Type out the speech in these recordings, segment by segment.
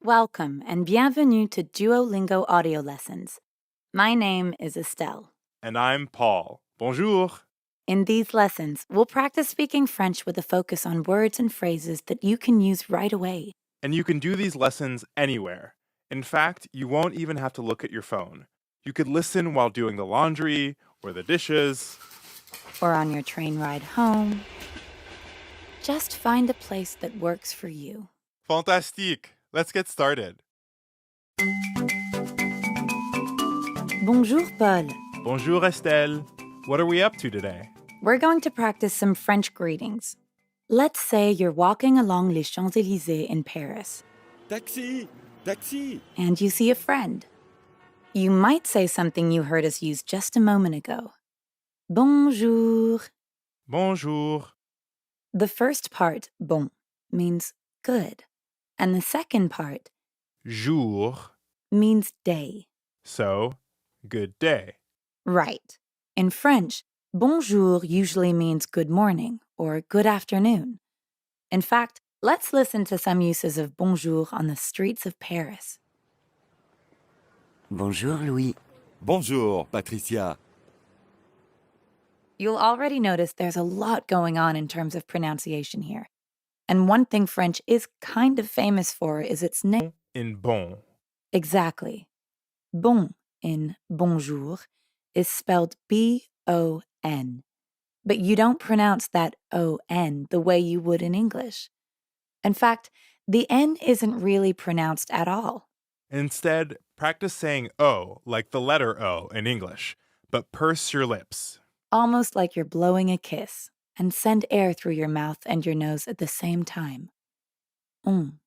Welcome and bienvenue to Duolingo audio lessons. My name is Estelle. And I'm Paul. Bonjour. In these lessons, we'll practice speaking French with a focus on words and phrases that you can use right away. And you can do these lessons anywhere. In fact, you won't even have to look at your phone. You could listen while doing the laundry or the dishes. Or on your train ride home. Just find a place that works for you. Fantastique. Let's get started. Bonjour, Paul. Bonjour, Estelle. What are we up to today? We're going to practice some French greetings. Let's say you're walking along Les Champs-Élysées in Paris. Taxi! Taxi! And you see a friend. You might say something you heard us use just a moment ago. Bonjour. Bonjour. The first part, bon, means good. And the second part, Jour. means day. So, good day. Right. In French, bonjour usually means good morning or good afternoon. In fact, let's listen to some uses of bonjour on the streets of Paris. Bonjour, Louis. Bonjour, Patricia. You'll already notice there's a lot going on in terms of pronunciation here. And one thing French is kind of famous for is its name. In bon. Exactly. Bon in bonjour is spelled B-O-N. But you don't pronounce that O-N the way you would in English. In fact, the N isn't really pronounced at all. Instead, practice saying O like the letter O in English, but purse your lips. Almost like you're blowing a kiss, and send air through your mouth and your nose at the same time. On.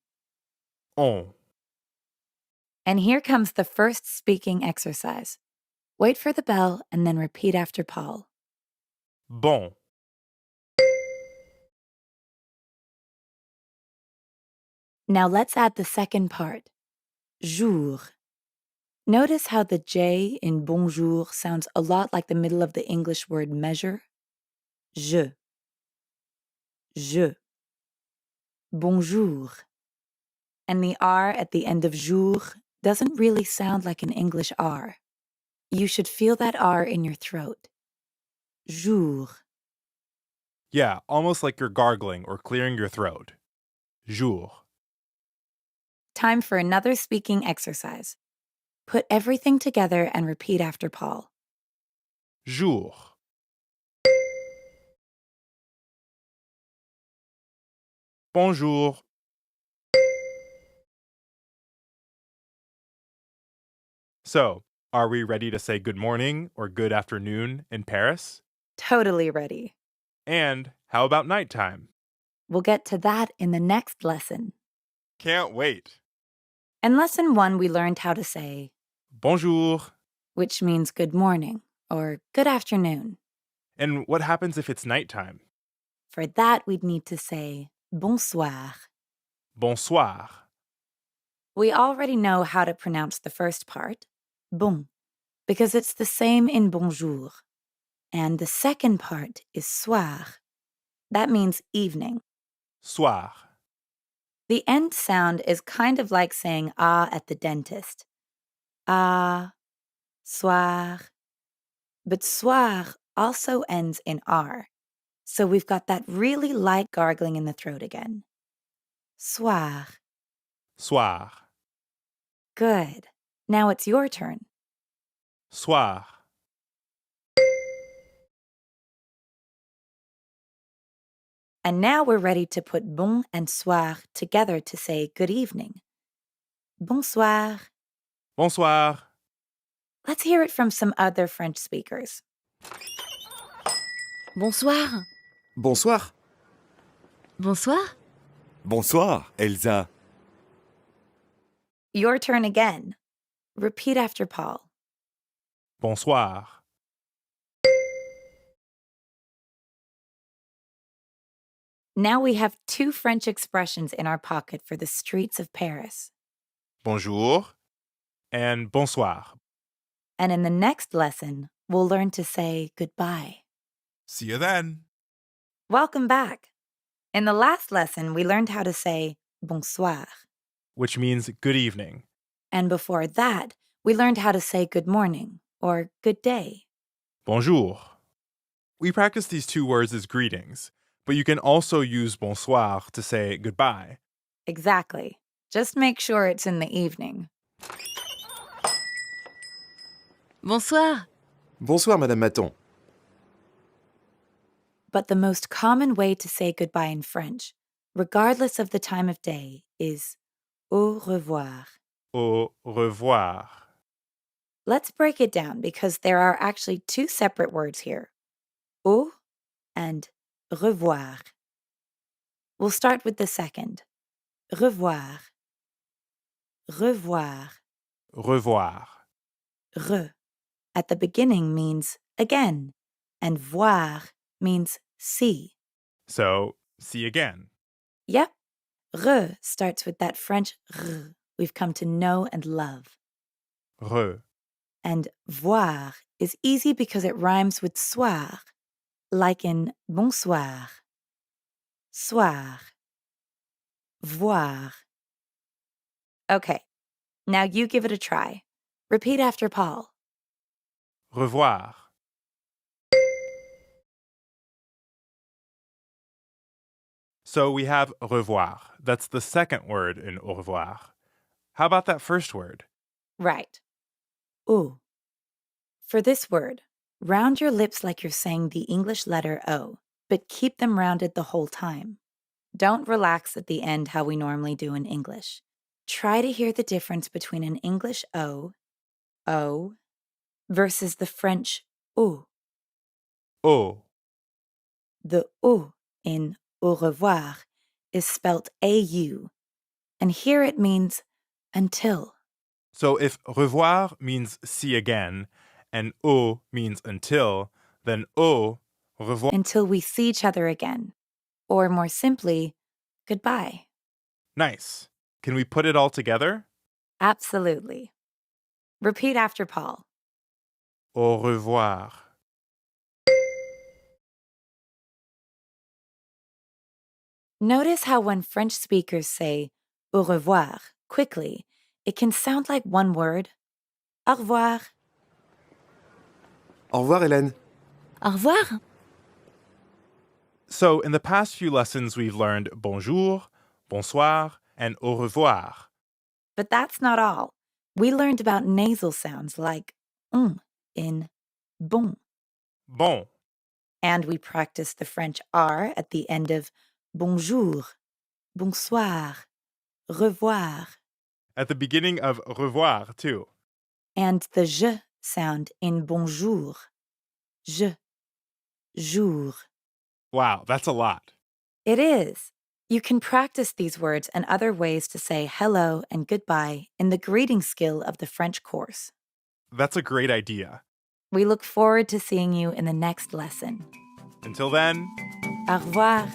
And here comes the first speaking exercise. Wait for the bell and then repeat after Paul. Bon. Now let's add the second part. Jour. Notice how the J in bonjour sounds a lot like the middle of the English word measure? Je. Je. Bonjour. And the R at the end of jour doesn't really sound like an English R. You should feel that R in your throat. Jour. Yeah, almost like you're gargling or clearing your throat. Jour. Time for another speaking exercise. Put everything together and repeat after Paul. Jour. Bonjour. So, are we ready to say good morning or good afternoon in Paris? Totally ready. And how about nighttime? We'll get to that in the next lesson. Can't wait. In lesson 1, we learned how to say Bonjour. which means good morning or good afternoon. And what happens if it's nighttime? For that, we'd need to say bonsoir. Bonsoir. We already know how to pronounce the first part, bon, because it's the same in bonjour. And the second part is soir. That means evening. Soir. The end sound is kind of like saying ah at the dentist. Ah, soir. But soir also ends in R. So we've got that really light gargling in the throat again. Soir. Soir. Good. Now it's your turn. Soir. And now we're ready to put bon and soir together to say good evening. Bonsoir. Bonsoir. Let's hear it from some other French speakers. Bonsoir. Bonsoir. Bonsoir. Bonsoir, Elsa. Your turn again. Repeat after Paul. Bonsoir. Now we have 2 French expressions in our pocket for the streets of Paris. Bonjour and bonsoir. And in the next lesson, we'll learn to say goodbye. See you then. Welcome back. In the last lesson, we learned how to say bonsoir. which means good evening. And before that, we learned how to say good morning or good day. Bonjour. We practice these two words as greetings, but you can also use bonsoir to say goodbye. Exactly. Just make sure it's in the evening. Bonsoir. Bonsoir, Madame Maton. But the most common way to say goodbye in French, regardless of the time of day, is au revoir. Au revoir. Let's break it down because there are actually two separate words here, au and revoir. We'll start with the second, revoir. Revoir. Revoir. Re at the beginning means again, and voir means see. So, see again. Yep, re starts with that French r we've come to know and love. Re. And voir is easy because it rhymes with soir, like in bonsoir. Soir. Voir. Okay, now you give it a try. Repeat after Paul. Revoir. So we have revoir. That's the second word in au revoir. How about that first word? Right. Ou. For this word, round your lips like you're saying the English letter O, but keep them rounded the whole time. Don't relax at the end how we normally do in English. Try to hear the difference between an English O, versus the French ou. Au. The ou in au revoir is spelt AU, and here it means until. So if revoir means see again and au means until, then au revoir. Until we see each other again. Or more simply, goodbye. Nice. Can we put it all together? Absolutely. Repeat after Paul. Au revoir. Notice how when French speakers say au revoir quickly, it can sound like one word. Au revoir. Au revoir, Hélène. Au revoir. So in the past few lessons, we've learned bonjour, bonsoir, and au revoir. But that's not all. We learned about nasal sounds like in bon. Bon. And we practiced the French R at the end of bonjour, bonsoir, revoir. At the beginning of revoir, too. And the je sound in bonjour. Je, jour. Wow, that's a lot. It is. You can practice these words and other ways to say hello and goodbye in the greeting skill of the French course. That's a great idea. We look forward to seeing you in the next lesson. Until then, Au revoir.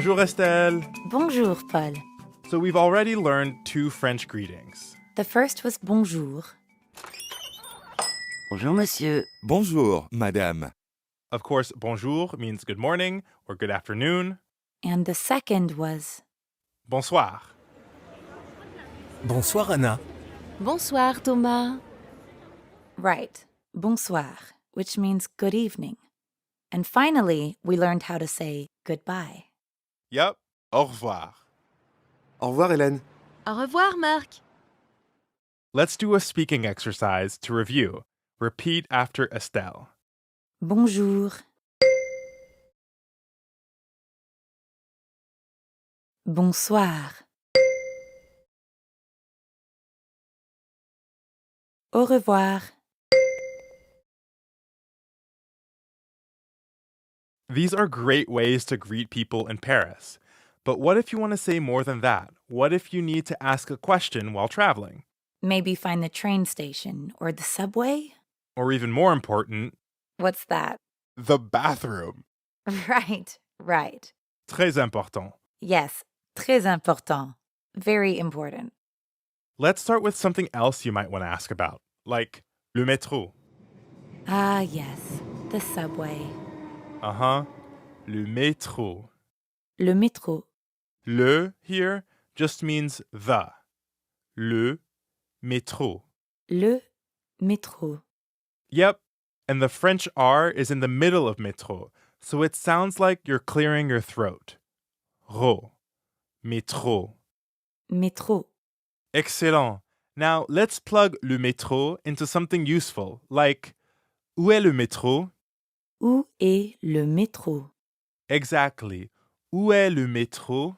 bonjour Estelle. Bonjour, Paul. So we've already learned two French greetings. The first was bonjour. Bonjour, monsieur. Bonjour, Madame. Of course, bonjour means good morning or good afternoon. And the second was Bonsoir. Bonsoir, Anna. Bonsoir, Thomas. right, bonsoir, which means good evening. And finally, we learned how to say goodbye. Yep, au revoir. Au revoir, Hélène. Au revoir, Marc. Let's do a speaking exercise to review. Repeat after Estelle. Bonjour. Bonsoir. Au revoir. These are great ways to greet people in Paris. But what if you want to say more than that? What if you need to ask a question while traveling? Maybe find the train station or the subway? Or even more important, What's that? the bathroom. Right. Très important. Yes, très important. Very important. Let's start with something else you might want to ask about, like le métro. Ah, yes, the subway. Uh-huh. Le métro. Le métro. Le here just means the. Le métro. Le métro. Yep. And the French R is in the middle of métro, so it sounds like you're clearing your throat. Ro. Métro. Métro. Excellent. Now let's plug le métro into something useful, like où est le métro? Où est le métro? Exactly. Où est le métro?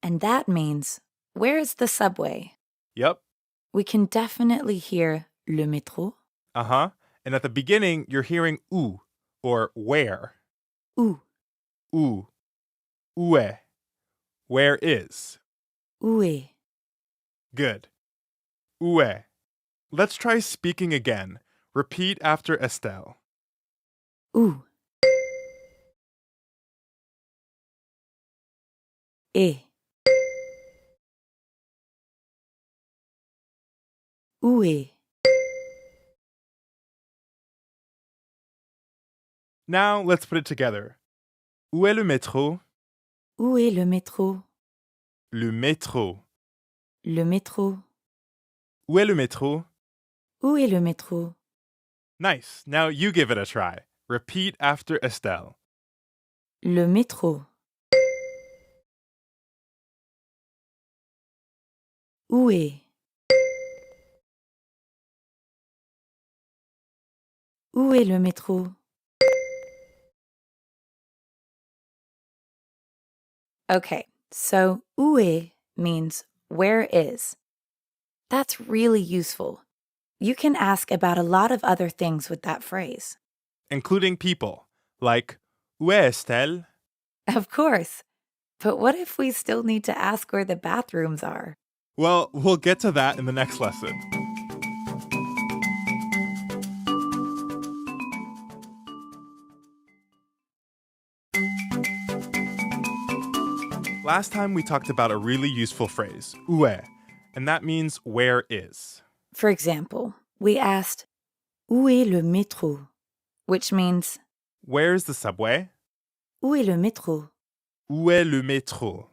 And that means, where is the subway? Yep. We can definitely hear le métro. Uh-huh. And at the beginning, you're hearing où, or where. Où. Où. Où est. Where is. Où est. Good. Où est. Let's try speaking again. Repeat after Estelle. Où. Est. Où est. Now let's put it together. Où est le métro? Où est le métro? Le métro. Le métro. Où est le métro? Où est le métro? Nice. Now you give it a try. Repeat after Estelle. Le métro. Où est. Où est le métro? Okay, so où est means where is. That's really useful. You can ask about a lot of other things with that phrase. Including people, like où est Estelle? Of course. But what if we still need to ask where the bathrooms are? Well, we'll get to that in the next lesson. Last time we talked about a really useful phrase, où est, and that means where is. For example, we asked, Où est le métro? Which means, Where's the subway? Où est le métro? Où est le métro?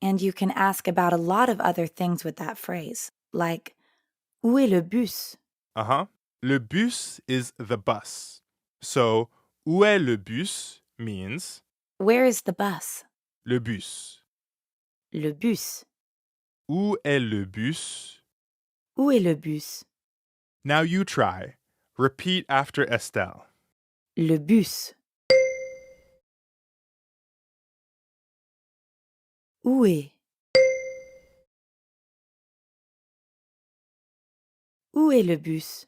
And you can ask about a lot of other things with that phrase, like, Où est le bus? Uh-huh. Le bus is the bus. So, où est le bus means Where is the bus? le bus. Le bus. Où est le bus? Où est le bus? Now you try. Repeat after Estelle. Le bus. Où est? Où est le bus?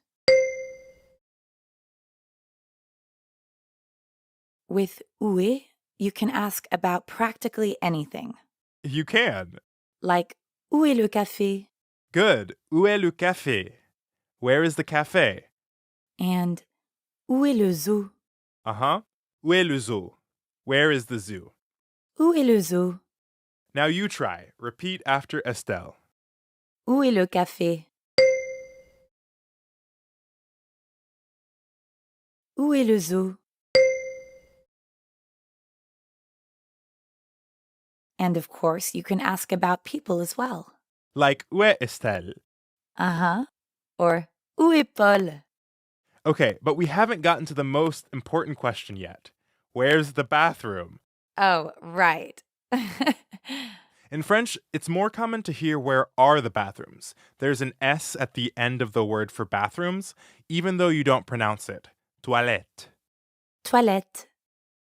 With où est, you can ask about practically anything. You can. Like, où est le café? Good. Où est le café? Where is the cafe? And où est le zoo? Uh-huh. Où est le zoo? Where is the zoo? Où est le zoo? Now you try. Repeat after Estelle. Où est le café? Où est le zoo? And of course, you can ask about people as well. Like, où est Estelle? Uh-huh. Or, où est Paul? Okay, but we haven't gotten to the most important question yet. Where's the bathroom? Oh, right. In French, it's more common to hear where are the bathrooms. There's an S at the end of the word for bathrooms, even though you don't pronounce it. Toilette. Toilette.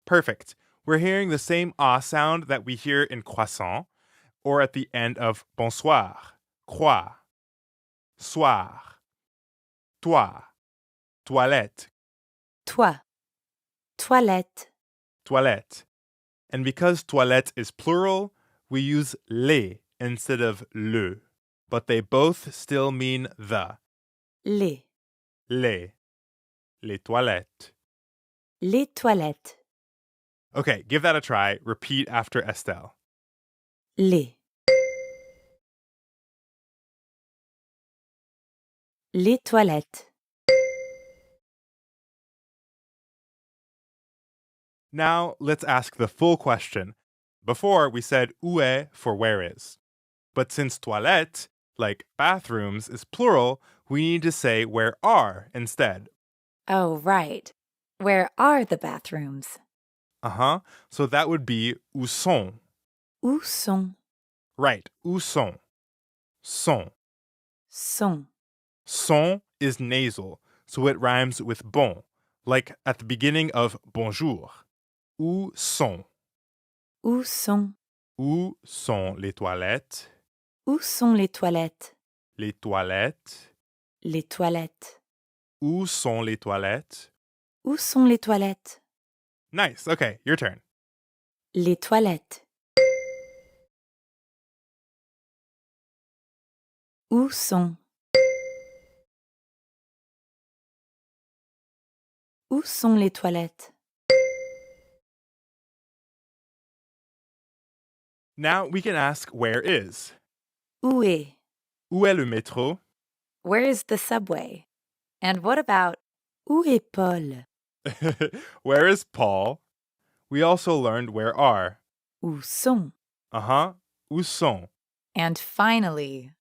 Perfect. We're hearing the same ah sound that we hear in croissant, or at the end of bonsoir, croix, soir, toi, toilette, Toi. Toilette. toilette. And because toilette is plural, we use les instead of le. But they both still mean the. Les. Les toilettes. Les toilettes. Okay, give that a try. Repeat after Estelle. Les. Les toilettes. Now, let's ask the full question. Before, we said où est for where is. But since toilette, like bathrooms, is plural, we need to say where are instead. Oh, right. Where are the bathrooms? Uh-huh. So that would be où sont. Où sont? Right, où sont. Sont. Sont. Sont is nasal, so it rhymes with bon, like at the beginning of bonjour. Où sont? Où sont? Où sont les toilettes? Où sont les toilettes? Les toilettes. Les toilettes. Où sont les toilettes? Où sont les toilettes? Nice. Okay, your turn. Les toilettes. Où sont? Où sont les toilettes? Now we can ask where is. Où est? Où est le métro? Where is the subway? And what about où est Paul? Where is Paul? We also learned where are. Où sont? Uh-huh. Où sont? And finally,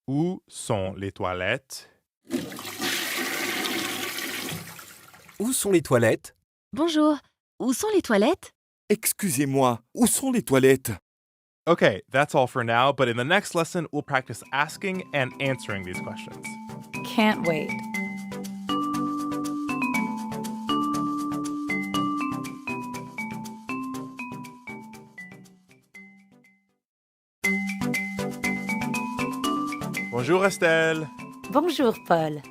Où sont les toilettes? Où sont les toilettes? Bonjour. Où sont les toilettes? Excusez-moi, où sont les toilettes? Okay, that's all for now, but in the next lesson, we'll practice asking and answering these questions. can't wait. Bonjour, Estelle. Bonjour, Paul.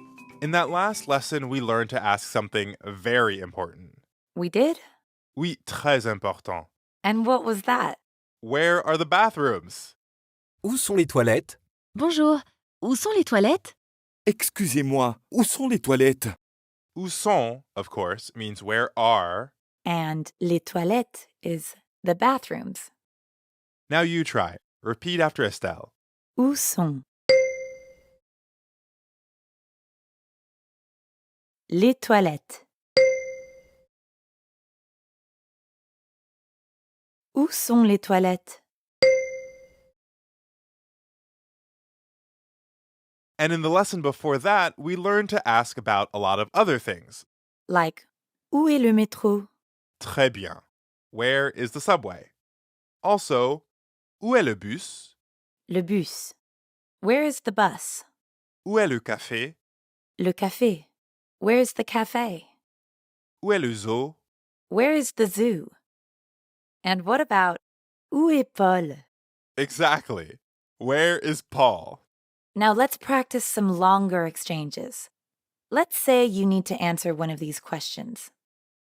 In that last lesson, we learned to ask something very important. We did? Oui, très important. And what was that? Where are the bathrooms? Où sont les toilettes? Bonjour. Où sont les toilettes? Excusez-moi, où sont les toilettes? Où sont, of course, means where are. And les toilettes is the bathrooms. Now you try. Repeat after Estelle. Où sont? Les toilettes. Où sont les toilettes? And in the lesson before that, we learned to ask about a lot of other things. Like, où est le métro? Très bien. Where is the subway? Also, où est le bus? Le bus. Where is the bus? Où est le café? Le café. Where is the cafe? Où est le zoo? Where is the zoo? And what about où est Paul? Exactly. Where is Paul? Now let's practice some longer exchanges. Let's say you need to answer one of these questions.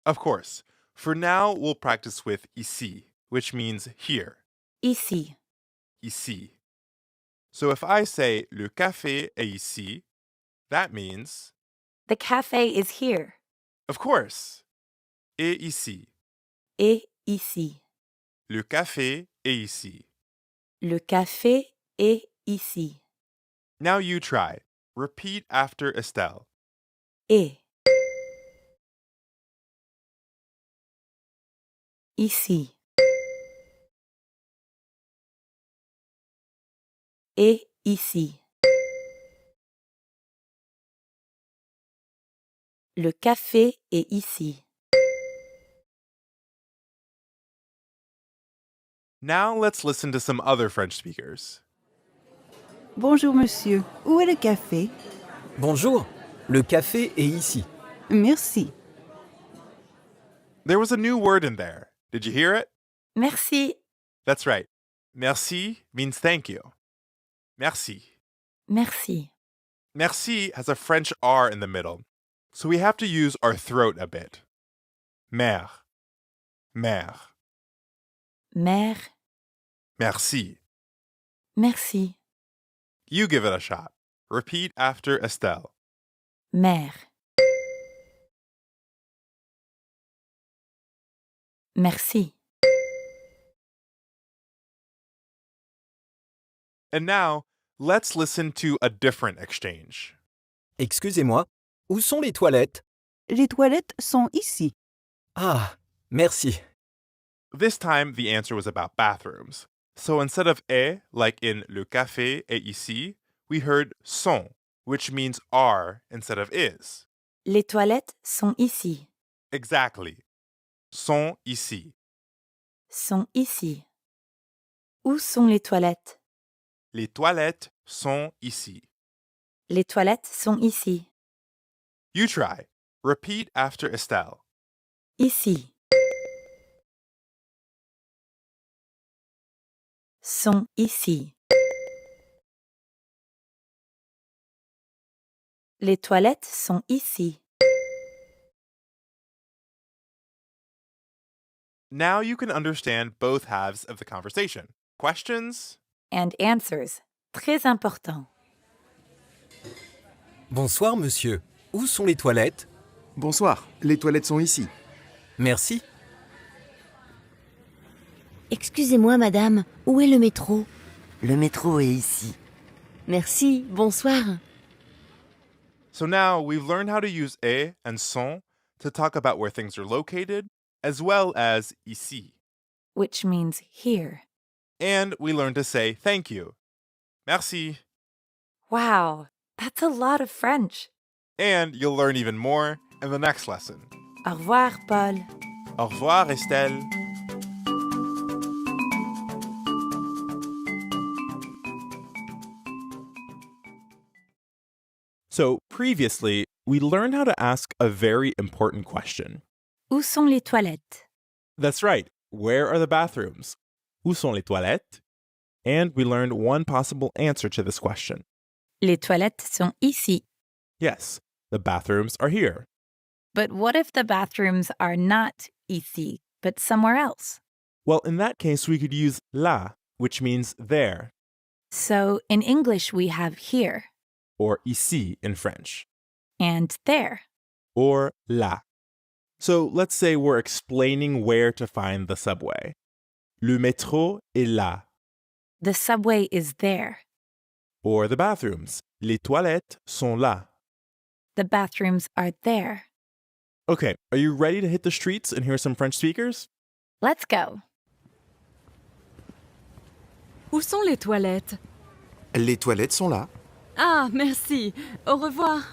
Of course. For now, we'll practice with ici, which means here. Ici. Ici. So if I say le café est ici, that means, The cafe is here. of course, est ici. Et ici. Le café est ici. Le café est ici. Now you try. Repeat after Estelle. Et. Ici. Et ici. Le café est ici. Now let's listen to some other French speakers. Bonjour monsieur, où est le café? Bonjour, le café est ici. Merci. There was a new word in there. Did you hear it? Merci. That's right. Merci means thank you. Merci. Merci. Merci has a French R in the middle, so we have to use our throat a bit. Mer. Mère. Mère, Merci. merci. You give it a shot. Repeat after Estelle. Mère. Merci. And now, let's listen to a different exchange. Excusez-moi, où sont les toilettes? Les toilettes sont ici. Ah, merci. This time, the answer was about bathrooms. So instead of est, like in le café est ici, we heard sont, which means are instead of is. Les toilettes sont ici. Exactly. Sont ici. Sont ici. Où sont les toilettes? Les toilettes sont ici. Les toilettes sont ici. You try. Repeat after Estelle. Ici. Sont ici. Les toilettes sont ici. Now you can understand both halves of the conversation. Questions? And answers. Très important. Bonsoir, monsieur. Où sont les toilettes? Bonsoir, les toilettes sont ici. Merci. Excusez-moi, madame, où est le métro? Le métro est ici. Merci, bonsoir. So now we've learned how to use est and sont to talk about where things are located, as well as ici. Which means here. And we learned to say thank you. Merci. Wow, that's a lot of French. And you'll learn even more in the next lesson. Au revoir, Paul. Au revoir, Estelle. So previously, we learned how to ask a very important question. Où sont les toilettes? That's right. Where are the bathrooms? Où sont les toilettes? And we learned one possible answer to this question. Les toilettes sont ici. Yes, the bathrooms are here. But what if the bathrooms are not ici, but somewhere else? Well, in that case, we could use là, which means there, So in English, we have here or ici in French, and there. or là. So let's say we're explaining where to find the subway. Le métro est là. The subway is there. Or the bathrooms. Les toilettes sont là. The bathrooms are there. Okay, are you ready to hit the streets and hear some French speakers? Let's go. Où sont les toilettes? Les toilettes sont là. Ah, merci. Au revoir.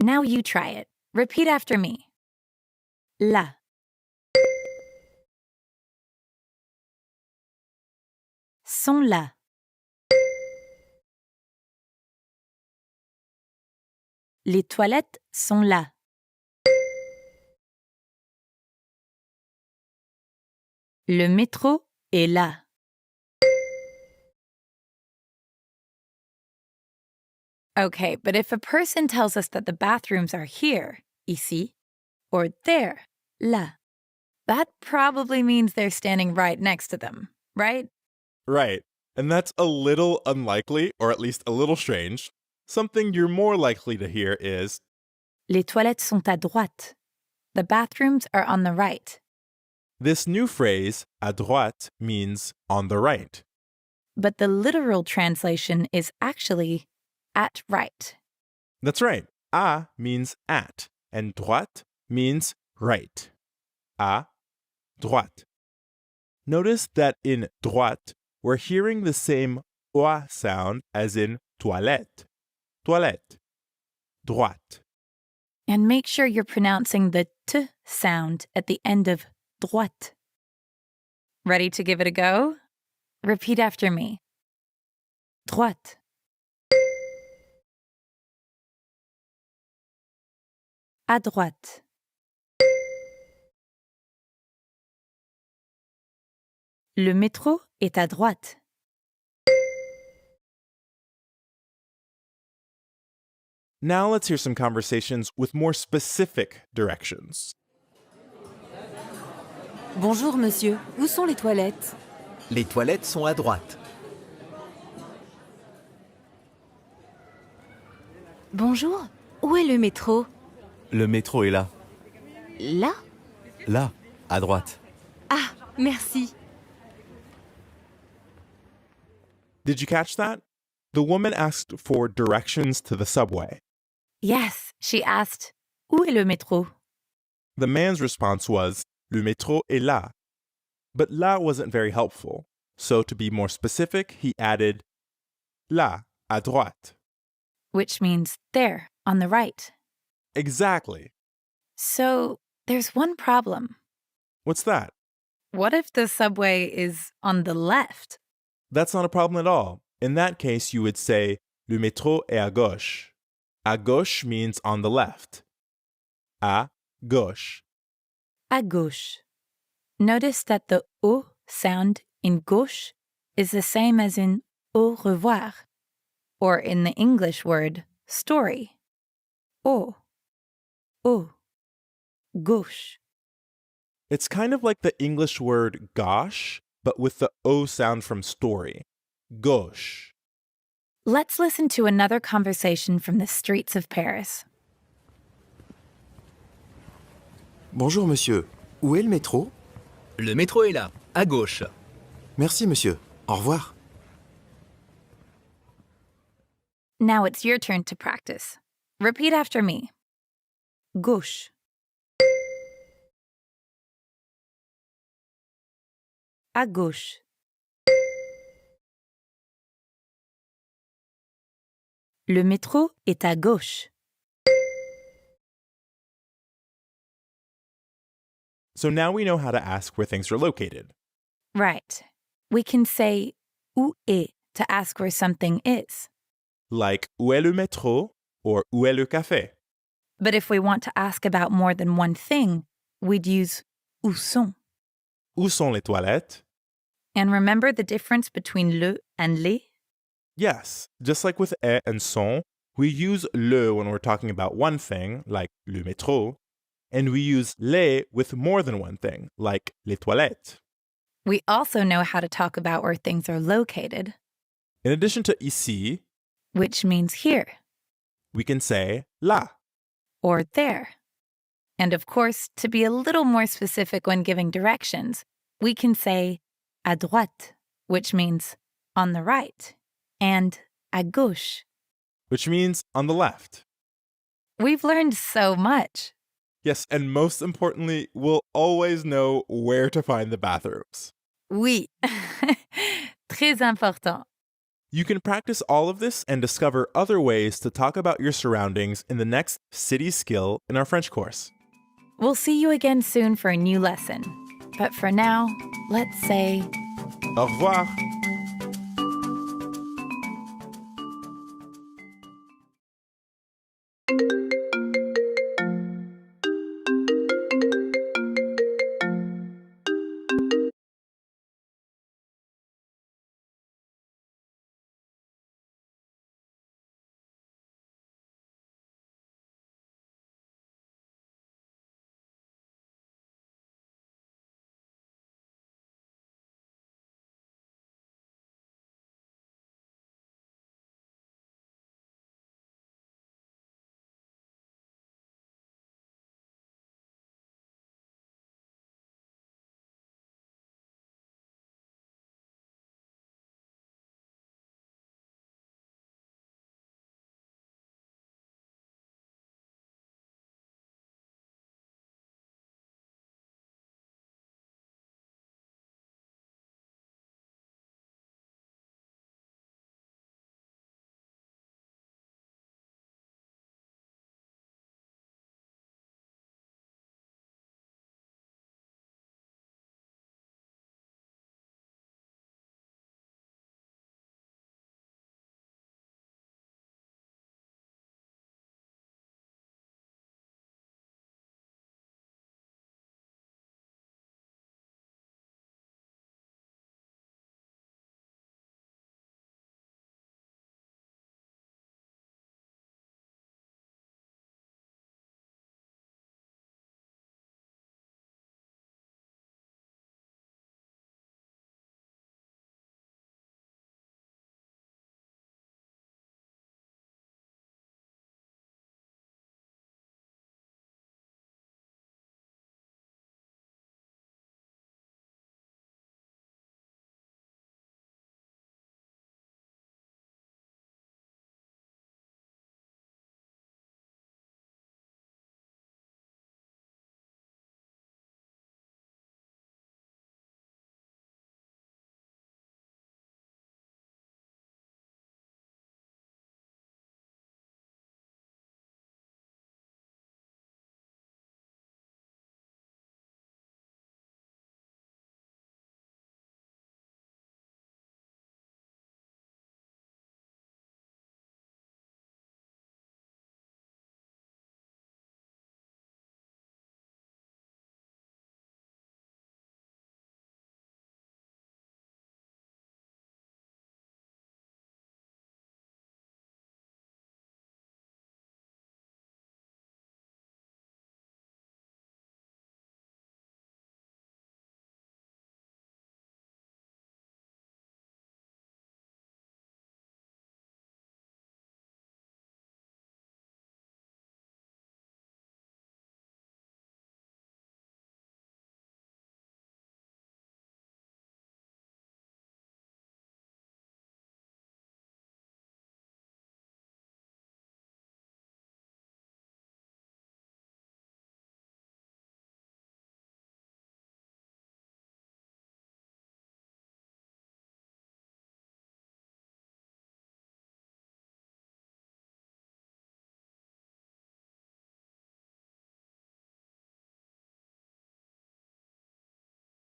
Now you try it. Repeat after me. Là. Sont là. Les toilettes sont là. Le métro est là. Okay, but if a person tells us that the bathrooms are here, ici, or there, là, that probably means they're standing right next to them, right? Right. And that's a little unlikely, or at least a little strange. Something you're more likely to hear is, Les toilettes sont à droite. The bathrooms are on the right. this new phrase, à droite, means on the right. But the literal translation is actually at right. That's right. À means at, and droite means right. À droite. Notice that in droite, we're hearing the same oa sound as in toilette. Toilette. Droite. And make sure you're pronouncing the t sound at the end of droite. Ready to give it a go? Repeat after me. Droite. À droite. Le métro est à droite. Now let's hear some conversations with more specific directions. Bonjour, monsieur. Où sont les toilettes? Les toilettes sont à droite. Bonjour, où est le métro? Le métro est là. Là? Là, à droite. Ah, merci. Did you catch that? The woman asked for directions to the subway. Yes, she asked, Où est le métro? The man's response was, Le métro est là. But là wasn't very helpful. So to be more specific, he added, Là, à droite. Which means there, on the right. Exactly. So there's one problem. What's that? What if the subway is on the left? That's not a problem at all. In that case, you would say, Le métro est à gauche. À gauche means on the left. À gauche. À gauche. Notice that the O sound in gauche is the same as in au revoir, or in the English word story. O. Gauche. It's kind of like the English word gosh, but with the O sound from story. Gauche. Let's listen to another conversation from the streets of Paris. Bonjour monsieur. Où est le métro? Le métro est là, à gauche. Merci monsieur. Au revoir. Now it's your turn to practice. Repeat after me. Gauche. À gauche. Le métro est à gauche. So now we know how to ask where things are located. Right. We can say où est to ask where something is. Like, où est le métro? Or où est le café? But if we want to ask about more than one thing, we'd use où sont. Où sont les toilettes? And remember the difference between le and les? Yes, just like with est and sont, we use le when we're talking about one thing, like le métro, and we use les with more than one thing, like les toilettes. We also know how to talk about where things are located, In addition to ici, which means here we can say là. or there. And of course, to be a little more specific when giving directions, we can say à droite, which means on the right, and à gauche. Which means on the left. We've learned so much. Yes, and most importantly, we'll always know where to find the bathrooms. Oui. Très important. You can practice all of this and discover other ways to talk about your surroundings in the next city skill in our French course. We'll see you again soon for a new lesson. But for now, let's say Au revoir.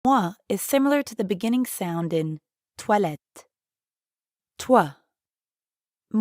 schwa is similar to the beginning sound in toilette. Toi.